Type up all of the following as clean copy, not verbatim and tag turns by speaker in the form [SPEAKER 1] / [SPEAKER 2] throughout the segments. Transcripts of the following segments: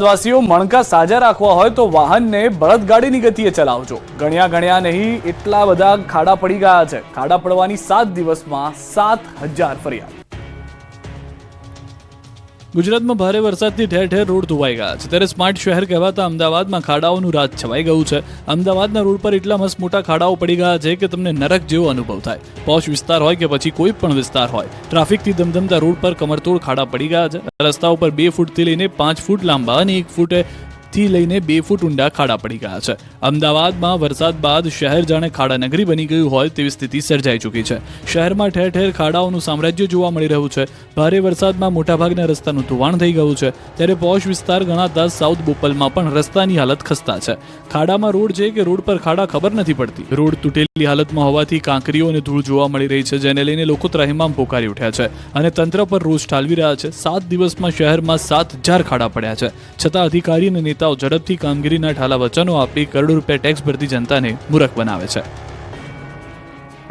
[SPEAKER 1] વાસીઓ મણકા સાજા રાખવા હોય તો વાહનને બળદગાડીની ગતિએ ચલાવજો। ગણ્યા નહીં એટલા બધા ખાડા પડી ગયા છે। ખાડા પડવાની 7 દિવસમાં 7,000 ફરિયાદ। ગુજરાતમાં ભારે વરસાદથી ઠેર ઠેર રોડ ધોવાઈ ગયા છે, ત્યારે સ્માર્ટ શહેર કહેવાતા અમદાવાદમાં ખાડાઓનું રાજ છવાઈ ગયું છે। અમદાવાદના રોડ પર એટલા મસ્ત મોટા ખાડાઓ પડી ગયા છે કે તમને નરક જેવો અનુભવ થાય। પોશ વિસ્તાર હોય કે પછી કોઈ પણ વિસ્તાર હોય, ટ્રાફિકથી ધમધમતા રોડ પર કમરતોડ ખાડા પડી ગયા છે। રસ્તાઓ પર 2 ફૂટથી લઈને 5 ફૂટ લાંબા અને 1 ફૂટથી લઈને 2 ફૂટ ઊંડા ખાડા પડી ગયા છે। અમદાવાદમાં વરસાદ બાદ શહેર જાણે ખાડા નગરી બની ગયું હોય તેવી સ્થિતિ સર્જાઈ ચૂકી છે। શહેરમાં ઠેર ઠેર ખાડાઓનું સામ્રાજ્ય જોવા મળી રહ્યું છે। ભારે વરસાદમાં મોટાભાગના રસ્તાનું ધોવાણ થઈ ગયું છે, ત્યારે પોશ વિસ્તાર ગણાતા સાઉથ બોપલમાં પણ રસ્તાની હાલત ખસ્તા છે। ખાડામાં રોડ છે કે રોડ પર ખાડા ખબર નથી પડતી। રોડ તૂટેલી હાલતમાં હોવાથી કાંકરીઓ અને ધૂળ જોવા મળી રહી છે, જેને લઈને લોકો ત્રાહિમામ પોકારી ઉઠ્યા છે અને તંત્ર પર રોષ ઠાલવી રહ્યા છે। 7 દિવસમાં શહેરમાં 7,000 ખાડા પડ્યા છે, છતાં અધિકારી અને નેતાઓ ઝડપથી કામગીરીના ઠાલા વચનો આપી કરોડો રૂપિયા ટેક્સ ભરતી જનતાને મૂરખ બનાવે છે।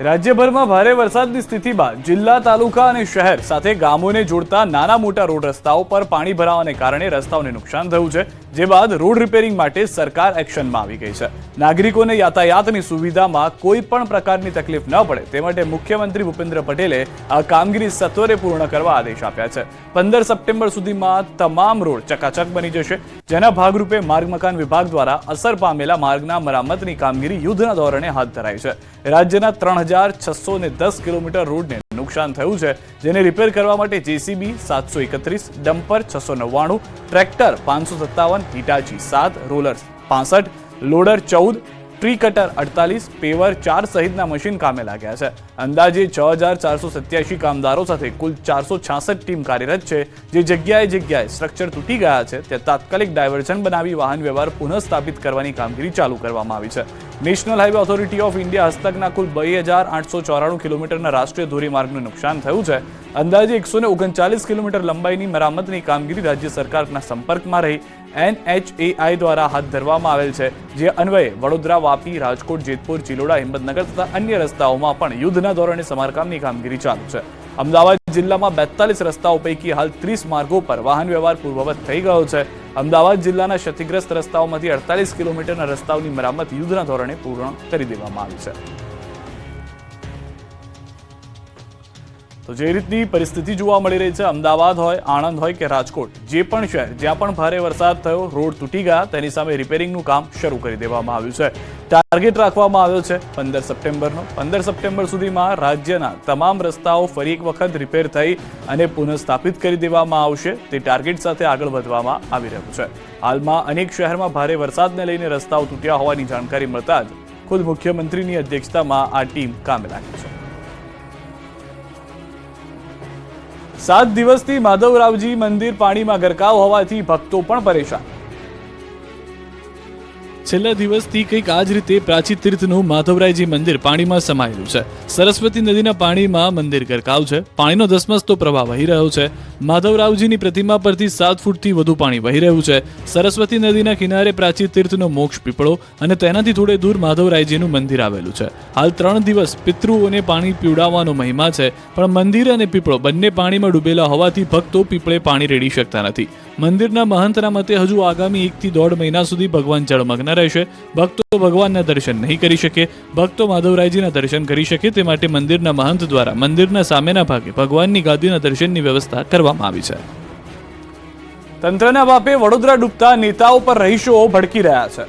[SPEAKER 1] રાજ્યભરમાં ભારે વરસાદની સ્થિતિ બાદ જિલ્લા, તાલુકા અને શહેર સાથે ગામોને જોડતા નાના મોટા રોડ રસ્તાઓ પર પાણી ભરાવાને કારણે રસ્તાઓને નુકસાન થયું છે, જે બાદ રોડ રિપેરિંગ માટે સરકાર એક્શનમાં આવી ગઈ છે। નાગરિકોને યાતાયાતની સુવિધામાં કોઈ પણ પ્રકારની તકલીફ ન પડે તે માટે મુખ્યમંત્રી ભૂપેન્દ્ર પટેલે આ કામગીરી સત્વરે પૂર્ણ કરવા આદેશ આપ્યા છે। 15 સપ્ટેમ્બર સુધીમાં તમામ રોડ ચકાચક બની જશે, જેના ભાગરૂપે માર્ગ મકાન વિભાગ દ્વારા અસર પામેલા માર્ગના મરામતની કામગીરી યુદ્ધના ધોરણે હાથ ધરાઈ છે। રાજ્યના 3,610 કિલોમીટર રોડને નુકસાન થયું છે, જેને રિપેર કરવા માટે JCB 731, dumper 699, tractor 557, Hitachi 7, roller 65, loader 14, tree cutter 48, paver 4 સહિતના મશીન કામે લાગ્યા છે। અંદાજે 6,487 કામદારો સાથે કુલ 466 ટીમ કાર્યરત છે। જે જગ્યાએ સ્ટ્રક્ચર તૂટી ગયા છે ત્યાં તાત્કાલિક ડાયવર્ઝન બનાવી વાહન વ્યવહાર પુનઃસ્થાપિત કરવાની કામગીરી ચાલુ કરવામાં આવી છે। National highway authority of India હસ્તકના કુલ 2,894 કિલોમીટરના રાષ્ટ્રીય ધોરીમાર્ગનું નુકસાન થયું છે। અંદાજે 139 કિલોમીટર લંબાઈની મરામતની કામગીરી રાજ્ય સરકારના સંપર્કમાં રહી NHAI દ્વારા હાથ ધરવામાં આવેલ છે, જે અન્વયે વડોદરા, વાપી, રાજકોટ, જેતપુર, ચિલોડા, હિંમતનગર તથા અન્ય રસ્તાઓમાં પણ યુદ્ધના ધોરણે સમારકામની કામગીરી ચાલુ છે। અમદાવાદ જિલ્લામાં 42 રસ્તાઓ પૈકી હાલ 30 માર્ગો પર વાહન વ્યવહાર પૂર્વવત થઈ ગયો છે। અમદાવાદ જિલ્લાના ક્ષતિગ્રસ્ત રસ્તાઓમાંથી 48 કિલોમીટરના રસ્તાઓની મરામત યુદ્ધના ધોરણે પૂર્ણ કરી દેવામાં આવી છે। તો જે રીતની પરિસ્થિતિ જોવા મળી રહી છે, અમદાવાદ હોય, આણંદ હોય કે રાજકોટ, જે પણ શહેર જ્યાં પણ ભારે વરસાદ થયો, રોડ તૂટી ગયા, તેની સામે રિપેરિંગનું કામ શરૂ કરી દેવામાં આવ્યું છે। ટાર્ગેટ રાખવામાં આવ્યો છે 15 સપ્ટેમ્બરનો। 15 સપ્ટેમ્બર સુધીમાં રાજ્યના તમામ રસ્તાઓ ફરી એક વખત રિપેર થઈ અને પુનઃસ્થાપિત કરી દેવામાં આવશે, તે ટાર્ગેટ સાથે આગળ વધવામાં આવી રહ્યું છે। હાલમાં અનેક શહેરમાં ભારે વરસાદને લઈને રસ્તાઓ તૂટ્યા હોવાની જાણકારી મળતા જ ખુદ મુખ્યમંત્રીની અધ્યક્ષતામાં આ ટીમ કામે લાગી છે। 7 દિવસથી માધવરાવજી મંદિર પાણીમાં ગરકાવ હોવાથી ભક્તો પણ પરેશાન। છેલ્લા દિવસથી કંઈક આ જ રીતે પ્રાચી તીર્થનું માધવરાયજી મંદિર પાણીમાં સમાયેલું છે। સરસ્વતી નદીના પાણીમાં મંદિર ગરકાવ છે। પાણીનો ધસમસતો પ્રવાહ વહી રહ્યો છે। માધવરાવજીની પ્રતિમા પરથી 7 ફૂટથી વધુ પાણી વહી રહ્યું છે। સરસ્વતી નદીના કિનારે પ્રાચી તીર્થનો મોક્ષ પીપળો અને તેનાથી થોડે દૂર માધવરાયજીનું મંદિર આવેલું છે। હાલ 3 દિવસ પિતૃઓને પાણી પીવડાવવાનો મહિમા છે, પણ મંદિર અને પીપળો બંને પાણીમાં ડૂબેલા હોવાથી ભક્તો પીપળે પાણી રેડી શકતા નથી। મંદિરના મહંતના મતે હજુ આગામી 1 થી 1.5 મહિના સુધી ભગવાન જળમગ્ન રહેશે। ભક્તો ભગવાનના દર્શન નહીં કરી શકે। ભક્તો માધવરાયજીના દર્શન કરી શકે તે માટે મંદિરના મહંત દ્વારા મંદિરના સામેના ભાગે ભગવાનની ગાદીના દર્શનની વ્યવસ્થા કરવામાં આવી છે। તંત્રના બાપે વડોદરા ડૂબતા નેતાઓ પર રહીશો ભડકી રહ્યા છે।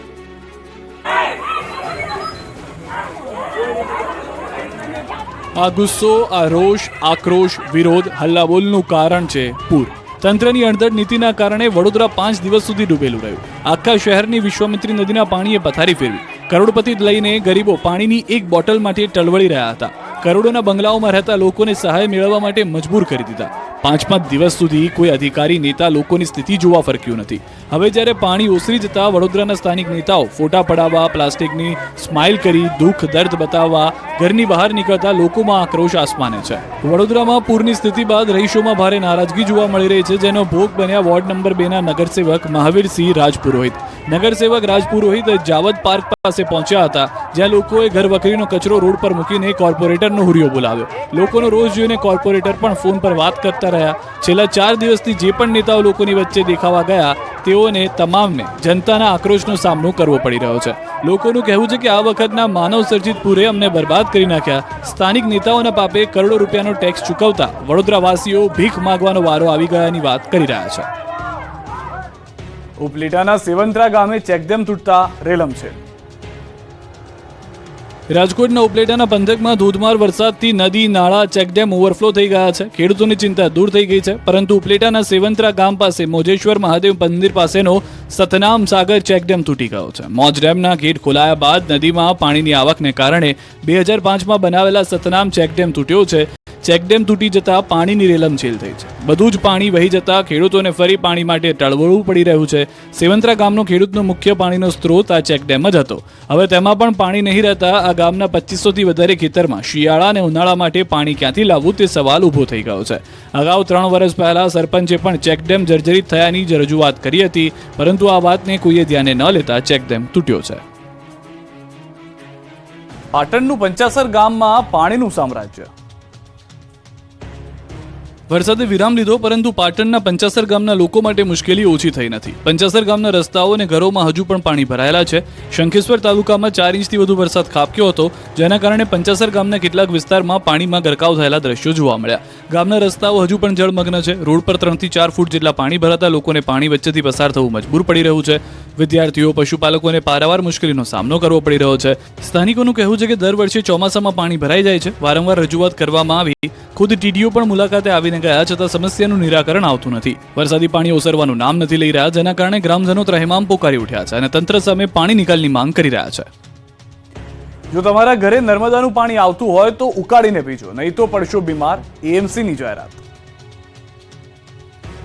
[SPEAKER 1] આ ગુસ્સો, આ રોષ, આક્રોશ, વિરોધ, હલ્લાબોલનું કારણ છે પૂર। તંત્રની અણધડ નીતિના કારણે વડોદરા 5 દિવસ સુધી ડૂબેલું રહ્યું। આખા શહેરની વિશ્વામિત્રી નદીના પાણીએ પથારી ફેરવી। કરોડપતિ લઈને ગરીબો પાણીની એક બોટલ માટે ટળવળી રહ્યા હતા। કરોડોના બંગલાઓમાં રહેતા લોકોને સહાય મેળવવા માટે મજબૂર કરી દીધા। 5 દિવસ સુધી કોઈ અધિકારી, નેતા લોકોની સ્થિતિ જોવા ફરક્યું નથી। હવે જ્યારે પાણી ઓસરી જતા વડોદરાના સ્થાનિક નેતાઓ ફોટા પડાવવા, પ્લાસ્ટિકની સ્માઇલ કરી દુઃખ દર્દ બતાવવા ઘરની બહાર નીકળતા લોકોમાં આક્રોશ આસમાને છે। વડોદરામાં પૂરની સ્થિતિ બાદ રહીશોમાં ભારે નારાજગી જોવા મળી રહી છે, જેનો ભોગ બન્યા વોર્ડ નંબર 2ના નગરસેવક મહાવીરસિંહ રાજપુરોહિત। નગરસેવક રાજપુરોહિત જાવદ પાર્ક પાસે પહોંચ્યા હતા, જ્યાં લોકોએ ઘરવખરીનો કચરો રોડ પર મૂકીને કોર્પોરેટરનો હુરિયો બોલાવ્યો. લોકોનો રોષ જોઈને કોર્પોરેટર પણ ફોન પર વાત કરતા રહ્યા. છેલ્લા 4 દિવસથી જે પણ નેતાઓ લોકોની વચ્ચે દેખાવા ગયા, તેઓને તમામને જનતાના આક્રોશનો સામનો કરવો પડી રહ્યો છે. લોકોનું કહેવું છે કે આ વખતના માનવ સર્જિત પૂરે અમને બરબાદ કરી નાખ્યા. સ્થાનિક નેતાઓના પાપે કરોડો રૂપિયાનો ટેક્સ ચૂકવતા વડોદરાવાસીઓ ભીખ માંગવાનો વારો આવી ગયાની વાત કરી રહ્યા છે. ઉપલેટાના સેવંત્રા ગામે ચેકડેમ તૂટતા રેલમછેલ. રાજકોટના ઉપલેટાના પંથકમાં ધોધમાર વરસાદથી નદી, નાળા, ચેકડેમ ઓવરફ્લો થઈ ગયા છે. ખેડૂતોની ચિંતા દૂર થઈ ગઈ છે, પરંતુ ઉપલેટાના સેવંત્રા ગામ પાસે મોજેશ્વર મહાદેવ મંદિર પાસેનો સતનામ સાગર ચેકડેમ તૂટી ગયો છે. મોજ ડેમના ગેટ ખોલાયા બાદ નદીમાં પાણીની આવકને કારણે 2005માં બનાવેલા સતનામ ચેકડેમ તૂટ્યો છે. ચેકડેમ તૂટી જતા પાણીની રેલમછેલ થઈ છે. બધું જ પાણી વહી જતા ખેડૂતોને ફરી પાણી માટે ટળવળવું પડી રહ્યું છે. સેવંત્રા ગામનો ખેડૂતનો મુખ્ય પાણીનો સ્ત્રોત આ ચેકડેમ જ હતો. હવે તેમાં પણ પાણી નહીં રહેતા આ ગામના 2500થી વધારે ખેતરમાં શિયાળા અને ઉનાળા માટે પાણી ક્યાંથી લાવવું તે સવાલ ઊભો થઈ ગયો છે. અગાઉ 3 વર્ષ પહેલા સરપંચે પણ ચેકડેમ જર્જરિત થયાની રજૂઆત કરી હતી, પરંતુ આ વાતને કોઈએ ધ્યાને ન લેતા ચેકડેમ તૂટ્યો છે. પાટણનું પંચાસર ગામમાં પાણીનું સામ્રાજ્ય. વરસાદે વિરામ લીધો, પરંતુ પાટણના પંચાસર ગામના લોકો માટે મુશ્કેલી ઓછી થઈ નથી. પંચાસર ગામના રસ્તાઓ અને ઘરોમાં હજુ પણ પાણી ભરાયેલા છે. શંખેશ્વર તાલુકામાં 4 ઇંચથી વધુ વરસાદ ખાબક્યો હતો, જેના કારણે પંચાસર ગામના કેટલાક વિસ્તારમાં પાણીમાં ગરકાવ થયેલા દ્રશ્યો જોવા મળ્યા. ગામના રસ્તાઓ હજુ પણ જળમગ્ન છે. રોડ પર 3 થી 4 ફૂટ જેટલા પાણી ભરાતા લોકોને પાણી વચ્ચેથી પસાર થવું મજબૂર પડી રહ્યું છે. વિદ્યાર્થીઓ, પશુપાલકોને પારાવાર મુશ્કેલીનો સામનો કરવો પડી રહ્યો છે. સ્થાનિકોનું કહેવું છે કે દર વર્ષે ચોમાસામાં પાણી ભરાઈ જાય છે. વારંવાર રજૂઆત કરવામાં આવી, ખુદ ટીડીઓ પણ મુલાકાતે આવીને ગયા છતાં સમસ્યાનું નિરાકરણ આવતું નથી. વરસાદી પાણી ઓસરવાનું નામ નથી લઈ રહ્યા, જેના કારણે ગ્રામજનો ત્રહેમામ પોકારી ઉઠ્યા છે અને તંત્ર સામે પાણી નિકાલની માંગ કરી રહ્યા છે. જો તમારા ઘરે નર્મદાનું પાણી આવતું હોય તો ઉકાળીને પીજો, નહીં તો પડશો બીમાર. એએમસીની જાહેરાત.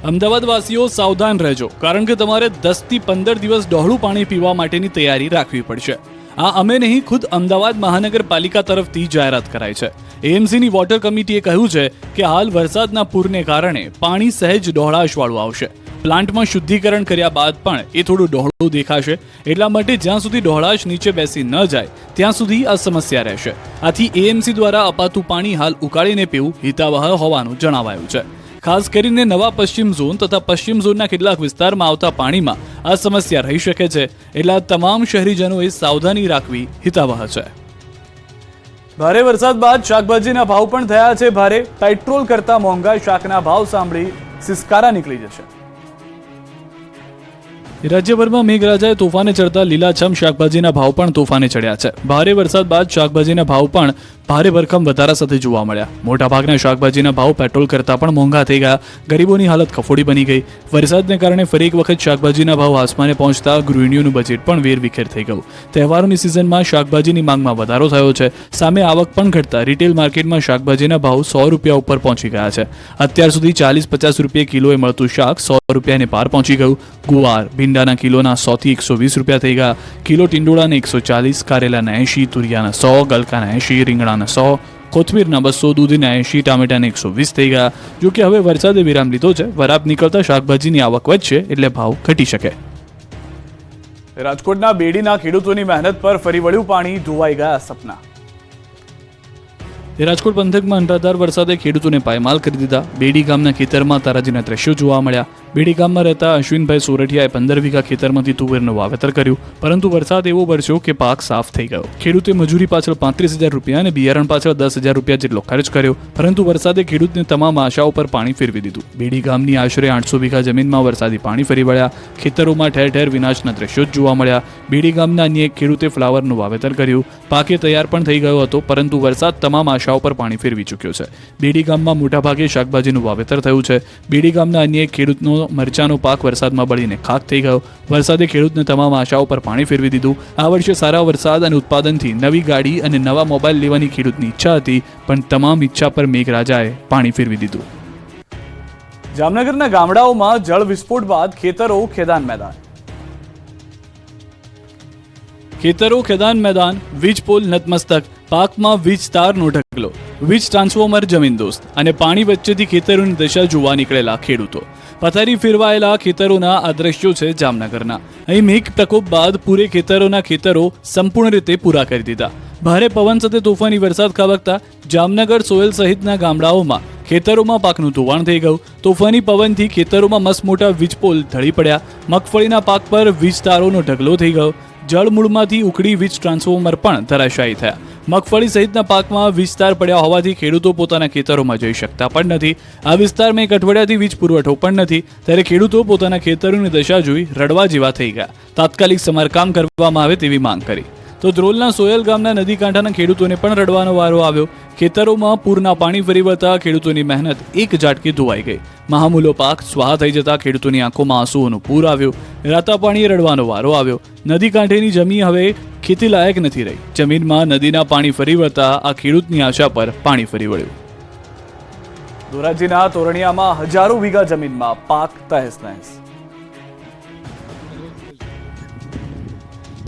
[SPEAKER 1] અમદાવાદ વાસીઓ સાવધાન રહેજો, કારણ કે તમારે 10 થી 15 દિવસ ડહોળું પાણી પીવા માટેની તૈયારી રાખવી પડશે. આ અમે નહીં, ખુદ અમદાવાદ મહાનગરપાલિકા તરફથી જાહેરાત કરાઈ છે. એએમસીની વોટર કમિટીએ કહ્યું છે કે હાલ વરસાદના પૂરને કારણે પાણી સહેજ ડહોળાશવાળું આવશે. પ્લાન્ટમાં શુદ્ધિકરણ કર્યા બાદ પણ એ થોડું ડહોળું દેખાશે. એટલા માટે જ્યાં સુધી ડહોળાશ નીચે બેસી ન જાય ત્યાં સુધી આ સમસ્યા રહેશે. આથી એએમસી દ્વારા અપાતું પાણી હાલ ઉકાળીને પીવું હિતાવહ હોવાનું જણાવાયું છે. ખાસ કરીને નવા પશ્ચિમ ઝોન તથા પશ્ચિમ ઝોનના કેટલાક વિસ્તારમાં આવતા પાણીમાં આ સમસ્યા રહી શકે છે, એટલે તમામ શહેરીજનોએ સાવધાની રાખવી હિતાવહ છે. ભારે વરસાદ બાદ શાકભાજીના ભાવ પણ થયા છે ભારે. પેટ્રોલ કરતા મોંઘા શાકના ભાવ સાંભળી સિસકારા નીકળી જશે. રાજ્યભરમાં મેઘરાજાએ તોફાને ચડતા લીલાછમ શાકભાજીના ભાવ પણ તોફાને ચડ્યા છે. ભારે વરસાદ બાદ શાકભાજીના ભાવ પણ ભારે ભરખમ વધારા સાથે જોવા મળ્યા. મોટાભાગના શાકભાજીના ભાવ પેટ્રોલ કરતાં પણ મોંઘા થઈ ગયા. ગરીબોની હાલત કફોડી બની ગઈ. વરસાદને કારણે ફરી એક વખત શાકભાજીના ભાવ આસમાને પહોંચતા ગૃહિણીઓનું બજેટ પણ વેરવિખેર થઈ ગયું. તહેવારોની સિઝનમાં શાકભાજીની માંગમાં વધારો થયો છે. સામે આવક પણ ઘટતા રિટેલ માર્કેટમાં શાકભાજીના ભાવ 100 રૂપિયા ઉપર પહોંચી ગયા છે. અત્યાર સુધી 40-50 રૂપિયા કિલોએ મળતું શાક 100 રૂપિયાને પાર પહોંચી ગયું. ગુવાર, ભીંડાના કિલોના 100 થી 120 રૂપિયા થઈ ગયા. કિલો ટીંડોળાને 140, કારેલાના 80, તુરિયાના 100, ગલકાના 80, રીંગણાના 100, કોથમીરના 200, દૂધીના 80, ટામેટાને 120 થઈ ગયા. જો કે હવે વરસાદે વિરામ લીધો છે. વરાપ નીકળતા શાકભાજીની આવક વધશે એટલે ભાવ ઘટી શકે. રાજકોટના બેડીના ખેડૂતોની મહેનત પર ફરી વળ્યું પાણી, ધોવાઈ ગયા સપના. રાજકોટ પંથકમાં અનરાધાર વરસાદે ખેડૂતોને પાયમાલ કરી દીધા. બેડી ગામના ખેતરમાં તારાજીના દ્રશ્યો જોવા મળ્યા. બેડી ગામમાં રહેતા અશ્વિનભાઈ સોરઠિયાએ 15 વીઘા ખેતરમાંથી તુવેરનું વાવેતર કર્યું, પરંતુ વરસાદ એવો વરસ્યો કે પાક સાફ થઈ ગયો. ખેડૂતે મજૂરી પાછળ 35,000 રૂપિયા અને બિયારણ પાછળ 10,000 રૂપિયા જેટલો ખર્ચ કર્યો, પરંતુ વરસાદે ખેડૂતને તમામ આશાઓ પર પાણી ફેરવી દીધું. બેડી ગામની આશરે 800 વીઘા જમીનમાં વરસાદી પાણી ફરી વળ્યા. ખેતરોમાં ઠેર ઠેર વિનાશના દ્રશ્યો જ જોવા મળ્યા. બેડી ગામના અન્ય એક ખેડૂતે ફ્લાવરનું વાવેતર કર્યું. પાકે તૈયાર પણ થઈ ગયો હતો, પરંતુ વરસાદ તમામ આશાઓ પર પાણી ફેરવી ચૂક્યો છે. બેડી ગામમાં મોટાભાગે શાકભાજીનું વાવેતર થયું છે. બેડી ગામના અન્ય એક ખેડૂતનો મરચાનો પાક વરસાદમાં બળીને ખાક થઈ ગયો. વરસાદે ખેડૂતને તમામ આશાઓ પર પાણી ફેરવી દીધું. આ વર્ષે સારા વરસાદ અને ઉત્પાદનથી નવી ગાડી અને નવા મોબાઈલ લેવાની ખેડૂતની ઈચ્છા હતી, પણ તમામ ઈચ્છા પર મેઘરાજાએ પાણી ફેરવી દીધું. જામનગરના ગામડાઓમાં જળ વિસ્ફોટ બાદ ખેતરો ખેદાન મેદાન. ખેતરો ખેદાન મેદાન, વીજ પોલ નતમસ્તક, પાકમાં વીજ તારનો ઢગલો, વીજ ટ્રાન્સફોર્મર જમીનદોસ્ત અને પાણી વચ્ચેથી ખેતરોની દશા જોવા નીકળેલા ખેડૂતો. પથારી ફેરવાયેલા ખેતરોના આ દ્રશ્યો છે જામનગરના. અહીં મેઘ પ્રકોપ બાદ પૂરે ખેતરો સંપૂર્ણ રીતે પૂરા કરી દીધા. ભારે પવન સાથે તોફાની વરસાદ ખાબકતા જામનગર સોયલ સહિતના ગામડાઓમાં ખેતરોમાં પાકનું ધોવાણ થઈ ગયું. તોફાની પવનથી ખેતરોમાં મસમોટા વીજપોલ ઢળી પડ્યા. મગફળીના પાક પર વીજ તારોનો ઢગલો થઈ ગયો. જળમૂળમાંથી ઉકળી વીજ ટ્રાન્સફોર્મર પણ ધરાશાયી થયા. મગફળી સહિતના પાકમાં વીજતાર પડ્યા હોવાથી ખેડૂતો પોતાના ખેતરોમાં જઈ શકતા પણ નથી. આ વિસ્તારમાં એક અઠવાડિયાથી વીજ પુરવઠો પણ નથી, ત્યારે ખેડૂતો પોતાના ખેતરોની દશા જોઈ રડવા જેવા થઈ ગયા. તાત્કાલિક સમારકામ કરવામાં આવે તેવી માંગ કરી. તો ધ્રોલના સોયલ ગામના નદી કાંઠાના ખેડૂતોને પણ રડવાનો વારો આવ્યો. ખેતરોમાં પૂરના પાણી ફરી વળતા ખેડૂતોની મહેનત એક ઝાટકી ધોવાઈ ગઈ. મહામૂલો પાક સ્વાહા થઈ જતા ખેડૂતોની આંખોમાં આંસુઓનું પૂર આવ્યું. રાતા પાણીએ રડવાનો વારો આવ્યો. નદી કાંઠેની જમીન હવે ખેતી લાયક નથી રહી. જમીનમાં નદીના પાણી ફરી વળતા આ ખેડૂતની આશા પર પાણી ફરી વળ્યું. ધોરાજીના તોરણિયામાં હજારો વીઘા જમીનમાં પાક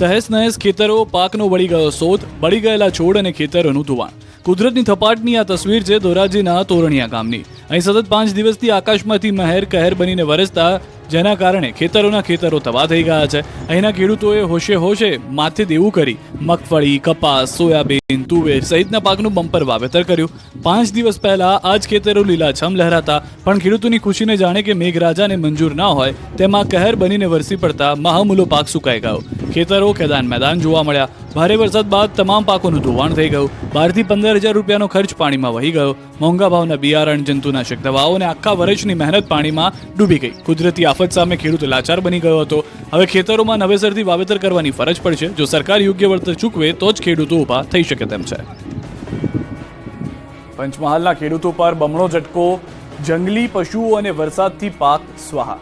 [SPEAKER 1] તહેસ નહેસ ખેતરો, પાકનો વળી ગયો શોધ, બળી ગયેલા છોડ અને ખેતરોનું ધોવાણ. કુદરતની થપાટની આ તસવીર છે ધોરાજીના તોરણિયા ગામની. અહીં સતત 5 દિવસથી આકાશમાંથી મહેર કહેર બનીને વરસતા જેના કારણે ખેતરો તબાહ થઈ ગયા છે. અહીંના ખેડૂતોએ હોશે માથે દેવું કરી મગફળી, કપાસ, સોયાબીન, તુવેર સહિતના પાકનું બમ્પર વાવેતર કર્યું. 5 દિવસ પહેલા આ જ ખેતરો લીલાછમ લહેરાતા, પણ ખેડૂતોની ખુશીને જાણે કે મેઘરાજાને મંજૂર ના હોય તેમાં કહેર બનીને વરસી પડતા મહામૂલો પાક સુકાઈ ગયો. ખેતરો ખેદાન મેદાન જોવા મળ્યા. ભારે વરસાદ બાદ તમામ પાકોનું ધોવાણ થઈ ગયું. 12 થી 15,000 રૂપિયાનો ખર્ચ પાણીમાં વહી ગયો. મોંઘા ભાવના બિયારણ, જંતુનાશક દવાઓ અને આખા વર્ષની મહેનત પાણીમાં ડૂબી ગઈ. કુદરતી આફત સામે ખેડૂત લાચાર બની ગયો હતો. હવે ખેતરોમાં નવેસરથી વાવેતર કરવાની ફરજ પડશે. જો સરકાર યોગ્ય વળતર ચૂકવે તો જ ખેડૂતો ઊભા થઈ શકે તેમ છે. પંચમહાલના ખેડૂતો પર બમણો ઝટકો. જંગલી પશુઓ અને વરસાદથી પાક સ્વાહા.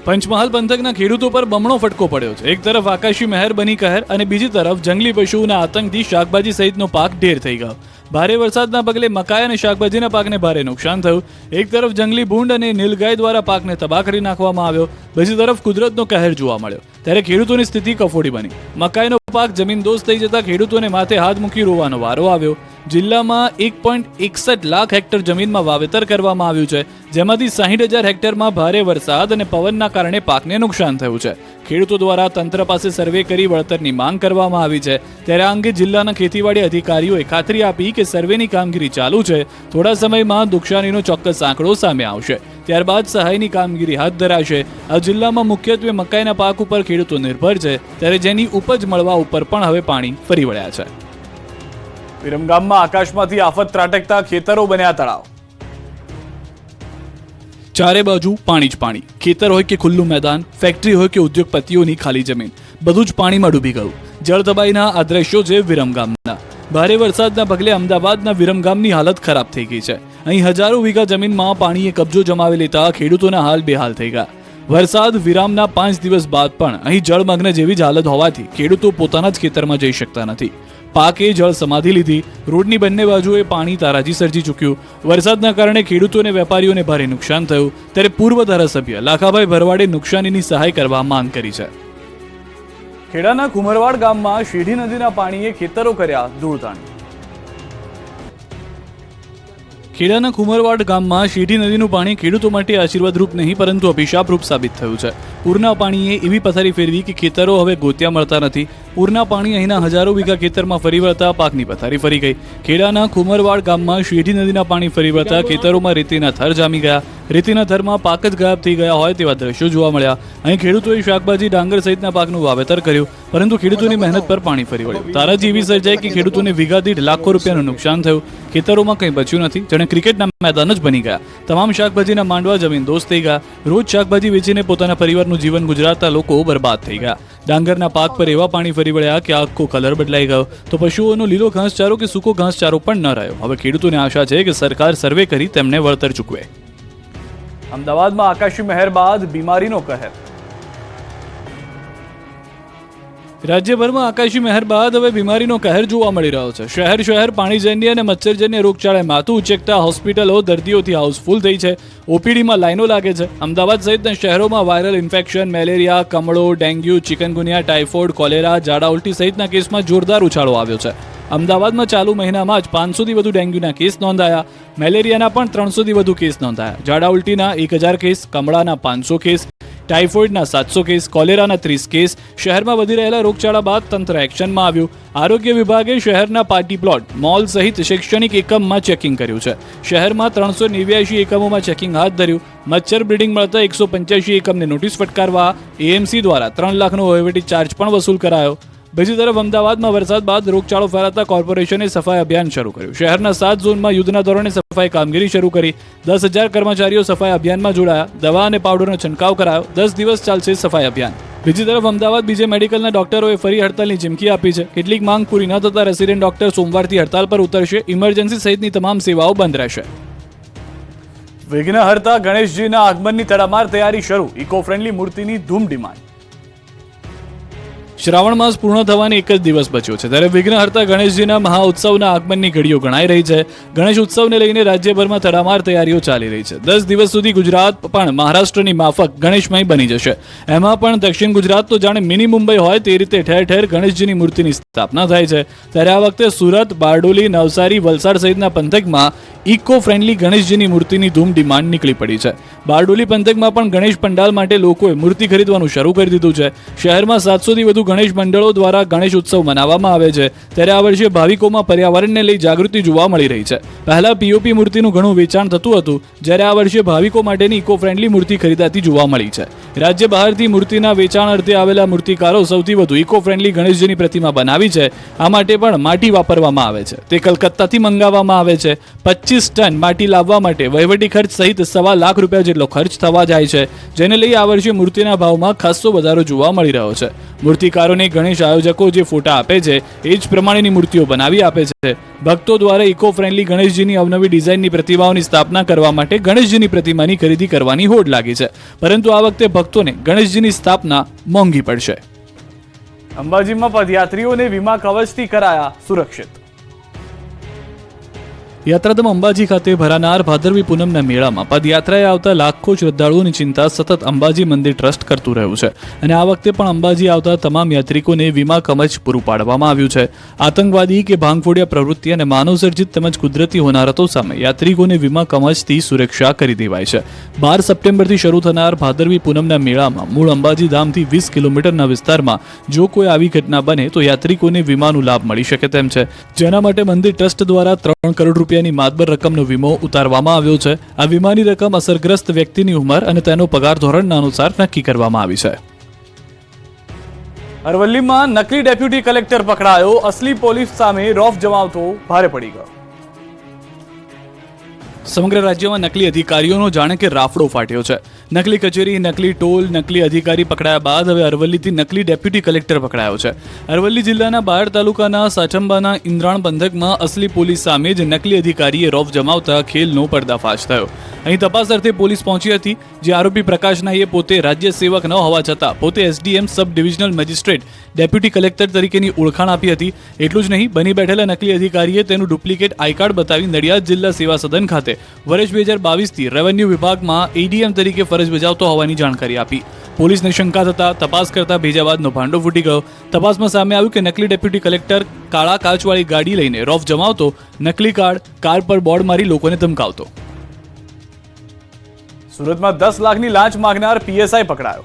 [SPEAKER 1] પંચમહાલ પંથકના ખેડૂતો પર બમણો ફટકો પડ્યો છે. એક તરફ આકાશી મહેર બની કહેર અને બીજી તરફ જંગલી પશુઓના આતંકથી શાકભાજી સહિતનો પાક ઢેર થઈ ગયો. ભારે વરસાદના પગલે મકાઈ અને શાકભાજીના પાકને ભારે નુકસાન થયું. એક તરફ જંગલી ભૂંડ અને નીલગાય દ્વારા પાકને તબાહ કરી નાખવામાં આવ્યો, બીજી તરફ કુદરતનો કહેર જોવા મળ્યો. ત્યારે ખેડૂતોની સ્થિતિ કફોડી બની. મકાઈનો પાક જમીનદોસ્ત થઈ જતા ખેડૂતોને માથે હાથ મૂકી રોવાનો વારો આવ્યો. જિલ્લામાં 1.61 લાખ હેક્ટર જમીનમાં વાવેતર કરવામાં આવ્યું છે, જેમાંથી 60,000 હેક્ટરમાં ભારે વરસાદ અને પવનના કારણે પાકને નુકસાન થયું છે. ખેડૂતો દ્વારા તંત્ર પાસે સર્વે કરી વળતરની માંગ કરવામાં આવી છે. ત્યારે આ અંગે જિલ્લાના ખેતીવાડી અધિકારીઓએ ખાતરી આપી કે સર્વેની કામગીરી ચાલુ છે. થોડા સમયમાં નુકસાનીનો ચોક્કસ આંકડો સામે આવશે, ત્યારબાદ સહાયની કામગીરી હાથ ધરાશે. આ જિલ્લામાં મુખ્યત્વે મકાઈના પાક ઉપર ખેડૂતો નિર્ભર છે, ત્યારે જેની ઉપજ મળવા ઉપર પણ હવે પાણી ફરી વળ્યા છે. વિરમગામમાં આકાશમાંથી આફત ત્રાટકતા ખેતરો બન્યા તળાવ. ચારે બાજુ પાણી જ પાણી. ખેતર હોય કે ખુલ્લું મેદાન, ફેક્ટરી હોય કે ઉદ્યોગપતિઓની ખાલી જમીન, બધું જ પાણીમાં ડૂબી ગયું. જળતબાઈના આ દ્રશ્યો છે વિરમગામના. ભારે વરસાદના પગલે અમદાવાદના વિરમગામની હાલત ખરાબ થઈ ગઈ છે. અહીં હજારો વીઘા જમીનમાં પાણીએ કબજો જમાવી લેતા ખેડૂતોના હાલ બેહાલ થઈ ગયા. વરસાદ વિરામના 5 દિવસ બાદ પણ અહીં જળમગ્ન જેવી જ હાલત હોવાથી ખેડૂતો પોતાના જ ખેતરમાં જઈ શકતા નથી. પાકે જળ સમાધિ લીધી. રોડની બંને બાજુએ પાણી તારાજી સર્જી ચૂક્યું. વરસાદના કારણે ખેડૂતો અને વેપારીઓને ભારે નુકસાન થયું. ત્યારે પૂર્વ ધારાસભ્ય લાખાભાઈ ભરવાડે નુકસાનીની સહાય કરવા માંગ કરી છે. ખેડાના કુમરવાડ ગામમાં શેઢી નદીના પાણીએ ખેતરો કર્યા ધૂળધાણી. ખેડાના કુમરવાડ ગામમાં શેઢી નદીનું પાણી ખેડૂતો માટે આશીર્વાદરૂપ નહીં પરંતુ અભિશાપરૂપ સાબિત થયું છે. પૂરના પાણીએ એવી પથારી ફેરવી કે ખેતરો હવે ગોત્યા મળતા નથી. પૂરના પાણી અહીંના હજારો વીઘા ખેતરમાં ફરી વળતા પાકની પથારી ફરી ગઈ. ખેડાના કુમરવાડ ગામમાં શેઢી નદીના પાણી ફરી વળતા ખેતરોમાં રેતીના થર જામી ગયા. રેતીના થરમાં પાક જ ગાયબ થઈ ગયા હોય તેવા દ્રશ્યો જોવા મળ્યા. અહીં ખેડૂતોએ શાકભાજી, ડાંગર સહિતના પાકનું વાવેતર કર્યું, પરંતુ ખેડૂતોની મહેનત પર પાણી ફરી વળ્યું. તારાજી એવી સર્જાઈ કે ખેડૂતોને વીઘા દીઠ લાખો રૂપિયાનું નુકસાન થયું. ખેતરોમાં કંઈ બચ્યું નથી, જાણે ક્રિકેટના મેદાન જ બની ગયા. તમામ શાકભાજીના માંડવા જમીન દોસ્ત થઈ ગયા. રોજ શાકભાજી વેચીને પોતાના પરિવારનું જીવન ગુજારતા લોકો બરબાદ થઈ ગયા. ડાંગરના પાક પર એવા પાણી ફરી વળ્યા કે આખો કલર બદલાઈ ગયો. તો પશુઓનો લીલો ઘાસચારો કે સૂકો ઘાસચારો પણ ન રહ્યો. હવે ખેડૂતોને આશા છે કે સરકાર સર્વે કરી તેમને વળતર ચૂકવે. અમદાવાદમાં આકાશી મહેર બાદ બીમારીનો કહેર. રાજ્યભરમાં આકાશી મહેર બાદ હવે બીમારીનો કહેર જોવા મળી રહ્યો છે. શહેર પાણીજન્ય અને મચ્છરજન્ય રોગચાળાએ માથું ઉચેકતા હોસ્પિટલો દર્દીઓથી હાઉસફુલ થઈ છે. ઓપીડીમાં લાઈનો લાગે છે. અમદાવાદ સહિતના શહેરોમાં વાયરલ ઇન્ફેક્શન, મેલેરિયા, કમળો, ડેન્ગ્યુ, ચિકનગુનિયા, ટાઇફોઇડ, કોલેરા, ઝાડા ઉલટી સહિતના કેસમાં જોરદાર ઉછાળો આવ્યો છે. અમદાવાદમાં ચાલુ મહિનામાં જ 500થી વધુ ડેન્ગ્યુના કેસ નોંધાયા. મેલેરિયાના પણ 300થી વધુ કેસ નોંધાયા. ઝાડા ઉલટીના 1000 કેસ, કમળાના 500 કેસ, ટાઇફોઇડના 700 કેસ, કોલેરાના 30 કેસ. શહેરમાં વધી રહેલા રોગચાળા બાદ તંત્ર એક્શનમાં આવ્યું. આરોગ્ય વિભાગે શહેરના પાર્ટી પ્લોટ, મોલ સહિત શૈક્ષણિક એકમમાં ચેકિંગ કર્યું છે. શહેરમાં 389 એકમોમાં ચેકિંગ હાથ ધર્યું. મચ્છર બ્રિડિંગ મળતા 185 એકમને નોટિસ ફટકારવા એએમસી દ્વારા 3 લાખનો વહીવટી ચાર્જ પણ વસૂલ કરાયો. બીજી તરફ અમદાવાદમાં વરસાદ બાદ રોગચાળો ફેલાતા કોર્પોરેશને સફાઈ અભિયાન શરૂ કર્યું. શહેરના 7 ઝોનમાં યુદ્ધના ધોરણે સફાઈ કામગીરી શરૂ કરી. 10,000 કર્મચારીઓ સફાઈ અભિયાનમાં જોડાયા. દવા અને પાવડરનો છંટકાવ કરાયો. 10 દિવસ ચાલશે સફાઈ અભિયાન. બીજી તરફ અમદાવાદ બીજે મેડિકલના ડોક્ટરોએ ફરી હડતાલની ચીમકી આપી છે. કેટલીક માંગ પૂરી ન થતા રેસિડેન્ટ ડોક્ટર સોમવારથી હડતાલ પર ઉતરશે. ઇમરજન્સી સહિતની તમામ સેવાઓ બંધ રહેશે. વિઘ્નહર્તા ગણેશજીના આગમનની તડામાર તૈયારી શરૂ. ઇકો ફ્રેન્ડલી મૂર્તિની ધૂમ ડિમાન્ડ. શ્રાવણ માસ પૂર્ણ થવાની એક જ દિવસ બચ્યો છે, ત્યારે વિઘ્નહર્તા ગણેશજીના મહાઉત્સવના આગમનની ઘડીઓ ગણાઈ રહી છે. ગણેશ ઉત્સવને લઈને રાજ્યભરમાં તડામાર તૈયારીઓ ચાલી રહી છે. 10 દિવસ સુધી ગુજરાત પણ મહારાષ્ટ્રની માફક ગણેશમય બની જશે. એમાં પણ દક્ષિણ ગુજરાત તો જાણે મિની મુંબઈ હોય તે રીતે ઠેર ઠેર ગણેશજીની મૂર્તિની સ્થાપના થાય છે. ત્યારે આ વખતે સુરત, બારડોલી, નવસારી, વલસાડ સહિતના પંથકમાં ઇકો ફ્રેન્ડલી ગણેશજીની મૂર્તિની ધૂમ ડિમાન્ડ નીકળી પડી છે. બારડોલી પંથકમાં પણ ગણેશ પંડાલ માટે લોકોએ મૂર્તિ ખરીદવાનું શરૂ કરી દીધું છે. શહેરમાં 700થી વધુ ગણેશ મંડળો દ્વારા ગણેશ ઉત્સવ મનાવવામાં આવે છે. ત્યારે આ વર્ષે ભાવિકોમાં પર્યાવરણને લઈ જાગૃતિ જોવા મળી રહી છે. પહેલા પીઓપી મૂર્તિનું ઘણું વેચાણ થતું હતું, જ્યારે આ વર્ષે ભાવિકો માટેની ઇકો ફ્રેન્ડલી મૂર્તિ ખરીદાતી જોવા મળી છે. રાજ્ય બહારથી મૂર્તિના વેચાણ અર્થે આવેલા મૂર્તિકારો સૌથી વધુ ઇકો ફ્રેન્ડલી ગણેશજીની પ્રતિમા બનાવી છે. આ માટે પણ માટી વાપરવામાં આવે છે. તે કલકત્તાથી મંગાવવામાં આવે છે. 25 ટન માટી લાવવા માટે વહીવટી ખર્ચ સહિત ₹1.25 લાખ જેટલો ખર્ચ થવા જાય છે, જેને લઈ આ વર્ષે મૂર્તિના ભાવમાં ખાસો વધારો જોવા મળી રહ્યો છે. મૂર્તિકારોને ગણેશ આયોજકો જે ફોટા આપે છે એ જ પ્રમાણેની મૂર્તિઓ બનાવી આપે છે. ભક્તો દ્વારા ઇકો ફ્રેન્ડલી ગણેશજીની અવનવી ડિઝાઇનની પ્રતિમાઓની સ્થાપના કરવા માટે ગણેશજીની પ્રતિમાની ખરીદી કરવાની હોડ લાગી છે. પરંતુ આ વખતે ભક્તોને ગણેશજીની સ્થાપના મોંઘી પડશે. અંબાજીમાં પદયાત્રીઓને વીમા કવચથી કરાયા સુરક્ષિત. યાત્રાધામ અંબાજી ખાતે ભરાનાર ભાદરવી પૂનમના મેળામાં પદયાત્રાએ આવતા લાખો શ્રદ્ધાળુઓની ચિંતા સતત અંબાજી મંદિર ટ્રસ્ટ કરતું રહ્યું છે. અને આ વખતે પણ અંબાજી આવતા તમામ યાત્રિકોને વીમા કવચ પૂરું પાડવામાં આવ્યું છે. આતંકવાદી કે ભાંગફોડિયા પ્રવૃત્તિ અને માનવસર્જિત તેમજ કુદરતી હોનારતો સામે યાત્રિકોને વીમા કવચથી સુરક્ષા કરી દેવાય છે. 12 સપ્ટેમ્બરથી શરૂ થનાર ભાદરવી પૂનમના મેળામાં મૂળ અંબાજી ધામથી 20 કિલોમીટરના વિસ્તારમાં જો કોઈ આવી ઘટના બને તો યાત્રિકોને વીમાનો લાભ મળી શકે તેમ છે. જેના માટે મંદિર ટ્રસ્ટ દ્વારા 3 કરોડ રૂપિયાની માતબર રકમનો વીમો ઉતારવામાં આવ્યો છે. આ વીમાની રકમ અસરગ્રસ્ત વ્યક્તિની ઉંમર અને તેનો પગાર ધોરણના અનુસાર નક્કી કરવામાં આવી છે. અરવલ્લીમાં નકલી ડેપ્યુટી કલેક્ટર પકડાયો. અસલી પોલીસ સામે રોફ જમાવતો ભારે પડી ગયો. સમગ્ર રાજ્યમાં નકલી અધિકારીઓનો જાણે કે રાફડો ફાટ્યો છે. નકલી કચેરી, નકલી ટોલ, નકલી અધિકારી પકડાયા બાદ હવે અરવલ્લીથી નકલી ડેપ્યુટી કલેક્ટર પકડાયો છે. અરવલ્લી જિલ્લાના બાયડ તાલુકાના સાઠંબાના ઇન્દ્રાણ પંથકમાં અસલી પોલીસ સામે જ નકલી અધિકારીએ રોફ જમાવતા ખેલનો પર્દાફાશ થયો. અહીં તપાસ અર્થે પોલીસ પહોંચી હતી, જે આરોપી પ્રકાશ નાઈએ પોતે રાજ્ય સેવક ન હોવા છતાં પોતે SDM sub divisional magistrate deputy collector તરીકેની ઓળખાણ આપી હતી. એટલું જ નહીં, બની બેઠેલા નકલી અધિકારીએ તેનું ડુપ્લિકેટ આઈ કાર્ડ બતાવી નડિયાદ જિલ્લા સેવા સદન ખાતે વર્ષ 2022થી રેવન્યુ વિભાગમાં એડીએમ તરીકે ફરજ બજાવતો હોવાની જાણકારી આપી. પોલીસને શંકા થતા તપાસ કરતા ભેજાબાદનો ભાંડો ફૂટી ગયો. તપાસમાં સામે આવ્યું કે નકલી ડેપ્યુટી કલેક્ટર કાળા કાચવાળી ગાડી લઈને રોફ જમાવતો, નકલી કાર પર બોર્ડ મારી લોકોને ધમકાવતો. સુરતમાં 10 લાખની લાંચ માંગનાર પીએસઆઈ પકડાયો.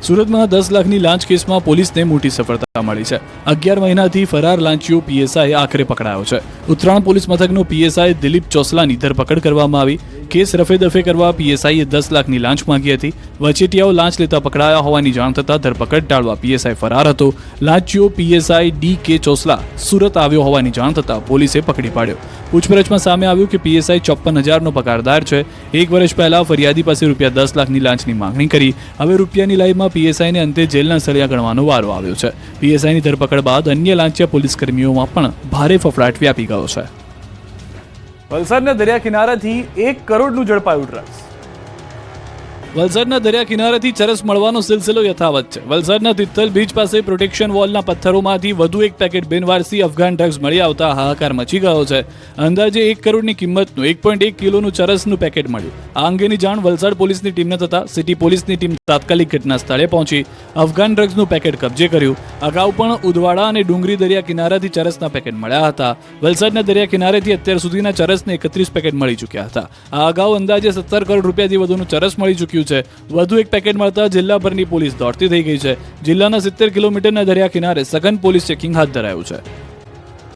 [SPEAKER 1] સુરતમાં 10 લાખની લાંચ કેસમાં પોલીસને મોટી સફળતા મળી છે. 11 મહિનાથી ફરાર લાંચીઓ પીએસઆઈ આખરે પકડાયો છે. ઉત્તરાયણ પોલીસ મથકનો પીએસઆઈ દિલીપ ચોસલાની ધરપકડ કરવામાં આવી. કેસ રફે દફે કરવા પીએસઆઈએ 10 લાખની લાંચ માંગી હતી. વચેટિયાઓ લાંચ લેતા પકડાયા હોવાની જાણ થતાં ધરપકડ ટાળવા પીએસઆઈ ફરાર હતો. લાંચીઓ પીએસઆઈ ડી.કે. ચોસલા સુરત આવ્યો હોવાની જાણ થતાં પોલીસે પકડી પાડ્યો. પૂછપરછમાં સામે આવ્યું કે પીએસઆઈ 54,000નો પગારદાર છે. 1 વર્ષ પહેલા ફરિયાદી પાસે ₹10 લાખની લાંચની માંગણી કરી. હવે રૂપિયાની લાઈમાં પીએસઆઈને અંતે જેલના સળિયા ગણવાનો વારો આવ્યો છે. પીએસઆઈની ધરપકડ બાદ અન્ય લાંચિયા પોલીસ કર્મીઓમાં પણ ભારે ફફડાટ વ્યાપી ગયો છે. વલસાડના દરિયા કિનારાથી 1 કરોડનું ઝડપાયું ડ્રગ્સ. વલસાડના દરિયા કિનારેથી ચરસ મળવાનો સિલસિલો યથાવત છે. વલસાડના તિથલ બીચ પાસે પ્રોટેક્શન વોલના પથ્થરોમાંથી વધુ એક પેકેટ બિનવારસી અફઘાન ડ્રગ્સ મળી આવતા હાહાકાર મચી ગયો છે. અંદાજે 1 કરોડની કિંમતનું 1.1 કિલોનું ચરસનું પેકેટ મળ્યું. આ અંગેની જાણ વલસાડ પોલીસની ટીમને થતાં સિટી પોલીસની ટીમ તાત્કાલિક ઘટના સ્થળે પહોંચી અફઘાન ડ્રગ્સનું પેકેટ કબજે કર્યું. અગાઉ પણ ઉદવાડા અને ડુંગરી દરિયા કિનારાથી ચરસના પેકેટ મળ્યા હતા. વલસાડના દરિયા કિનારેથી અત્યાર સુધીના ચરસને 31 પેકેટ મળી ચૂક્યા હતા. આ અગાઉ અંદાજે 17 કરોડ રૂપિયાથી વધુનું ચરસ મળી ચૂક્યું છે. વધુ એક પેકેટ મળતા જિલ્લાભરની પોલીસ દોડતી થઈ ગઈ છે. જિલ્લાના 70 કિલોમીટરના દરિયા કિનારે સઘન પોલીસ ચેકિંગ હાથ ધરાયું છે.